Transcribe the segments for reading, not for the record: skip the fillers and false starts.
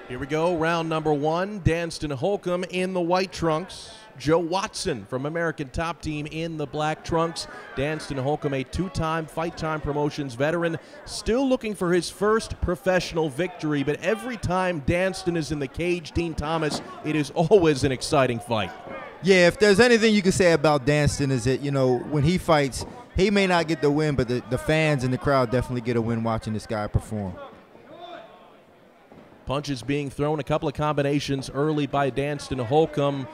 Here we go, round number one. Danston Holcomb in the white trunks. Joe Watson from American Top Team in the black trunks. Danston Holcomb, a two-time Fight Time Promotions veteran, still looking for his first professional victory, but every time Danston is in the cage, Dean Thomas, it is always an exciting fight. Yeah, if there's anything you can say about Danston is that, you know, when he fights, he may not get the win, but the fans and the crowd definitely get a win watching this guy perform. Punches being thrown, a couple of combinations early by Danston Holcomb.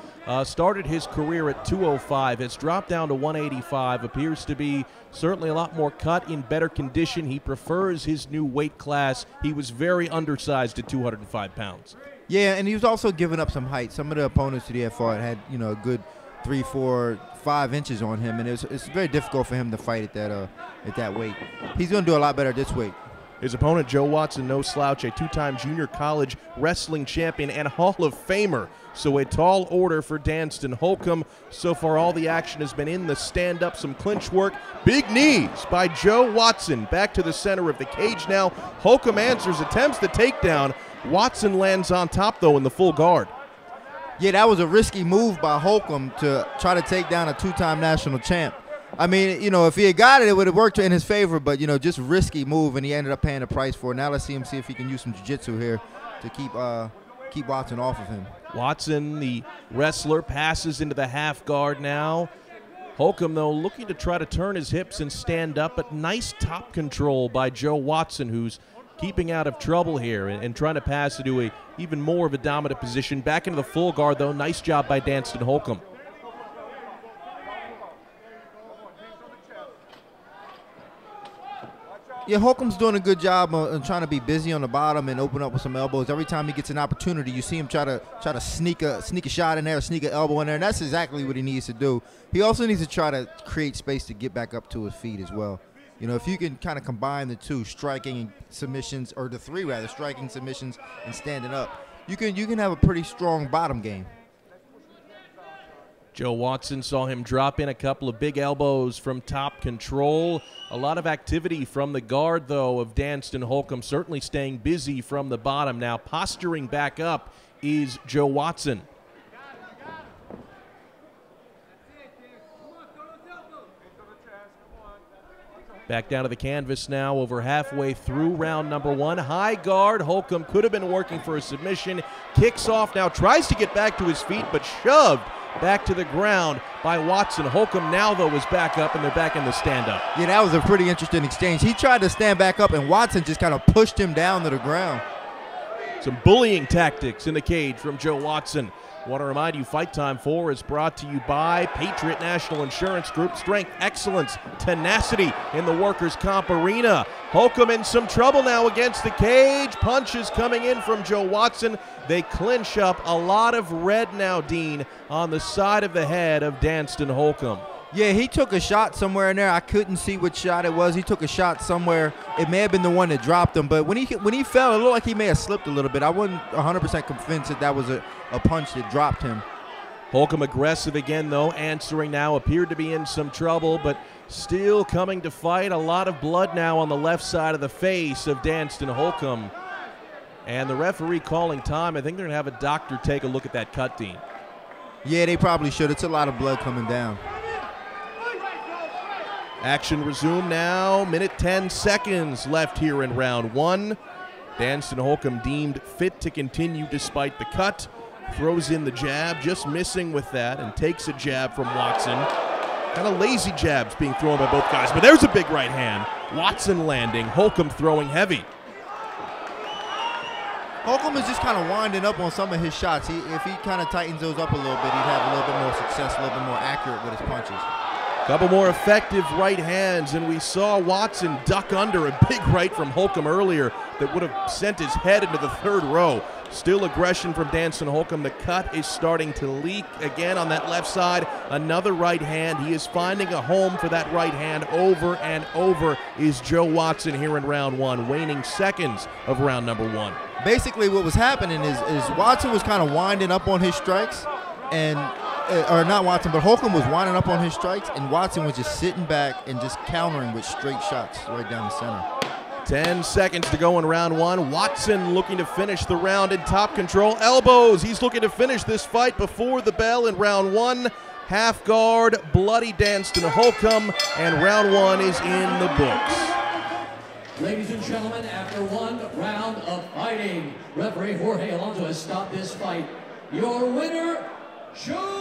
Started his career at 205, has dropped down to 185, appears to be certainly a lot more cut, in better condition. He prefers his new weight class. He was very undersized at 205 pounds. Yeah, and he was also giving up some height. Some of the opponents that he had fought had, you know, a good 3, 4, 5 inches on him, and it's very difficult for him to fight at that weight. He's going to do a lot better at this weight. His opponent, Joe Watson, no slouch, a two-time junior college wrestling champion and Hall of Famer. So a tall order for Danston Holcomb. So far, all the action has been in the stand-up, some clinch work. Big knees by Joe Watson. Back to the center of the cage now. Holcomb answers, attempts the takedown. Watson lands on top, though, in the full guard. Yeah, that was a risky move by Holcomb to try to take down a two-time national champ. I mean, you know, if he had got it, it would have worked in his favor, but, you know, just risky move, and he ended up paying the price for it. Now let's see if he can use some jiu-jitsu here to keep Watson off of him. Watson, the wrestler, passes into the half guard now. Holcomb, though, looking to try to turn his hips and stand up, but nice top control by Joe Watson, who's keeping out of trouble here and trying to pass into a even more of a dominant position. Back into the full guard, though. Nice job by Danston Holcomb. Yeah, Holcomb's doing a good job of trying to be busy on the bottom and open up with some elbows. Every time he gets an opportunity, you see him try to sneak a shot in there, sneak an elbow in there, and that's exactly what he needs to do. He also needs to try to create space to get back up to his feet as well. You know, if you can kind of combine the two, striking and submissions, or the three rather, striking, submissions, and standing up, you can have a pretty strong bottom game. Joe Watson saw him drop in a couple of big elbows from top control. A lot of activity from the guard, though, of Danston Holcomb, certainly staying busy from the bottom. Now posturing back up is Joe Watson. Back down to the canvas now, over halfway through round number one. High guard, Holcomb could have been working for a submission. Kicks off now, tries to get back to his feet, but shoved back to the ground by Watson. Holcomb now, though, is back up, and they're back in the stand-up. Yeah, that was a pretty interesting exchange. He tried to stand back up, and Watson just kind of pushed him down to the ground. Some bullying tactics in the cage from Joe Watson. Want to remind you, Fight Time 4 is brought to you by Patriot National Insurance Group. Strength, excellence, tenacity in the workers' comp arena. Holcomb in some trouble now against the cage. Punches coming in from Joe Watson. They clinch up. A lot of red now, Dean, on the side of the head of Danston Holcomb. Yeah, he took a shot somewhere in there. I couldn't see which shot it was. He took a shot somewhere. It may have been the one that dropped him, but when he fell, it looked like he may have slipped a little bit. I wasn't 100% convinced that was a punch that dropped him. Holcomb aggressive again, though, answering now. Appeared to be in some trouble, but still coming to fight. A lot of blood now on the left side of the face of Danston Holcomb. And the referee calling time. I think they're going to have a doctor take a look at that cut, Dean. Yeah, they probably should. It's a lot of blood coming down. Action resumed now. Minute 10 seconds left here in round one. Danston Holcomb deemed fit to continue despite the cut. Throws in the jab, just missing with that, and takes a jab from Watson. Kind of lazy jabs being thrown by both guys, but there's a big right hand. Watson landing, Holcomb throwing heavy. Holcomb is just kind of winding up on some of his shots. If he kind of tightens those up a little bit, he'd have a little bit more success, a little bit more accurate with his punches. Couple more effective right hands, and we saw Watson duck under a big right from Holcomb earlier that would have sent his head into the third row. Still aggression from Danston Holcomb. The cut is starting to leak again on that left side. Another right hand. He is finding a home for that right hand over and over is Joe Watson here in round one, waning seconds of round number one. Basically what was happening is Watson was kind of winding up on his strikes, and or not Watson, but Holcomb was winding up on his strikes, and Watson was just sitting back and just countering with straight shots right down the center. 10 seconds to go in round one. Watson looking to finish the round in top control. Elbows. He's looking to finish this fight before the bell in round one. Half guard, bloody Danston Holcomb, and round one is in the books. Ladies and gentlemen, after one round of fighting, referee Jorge Alonso has stopped this fight. Your winner, Joe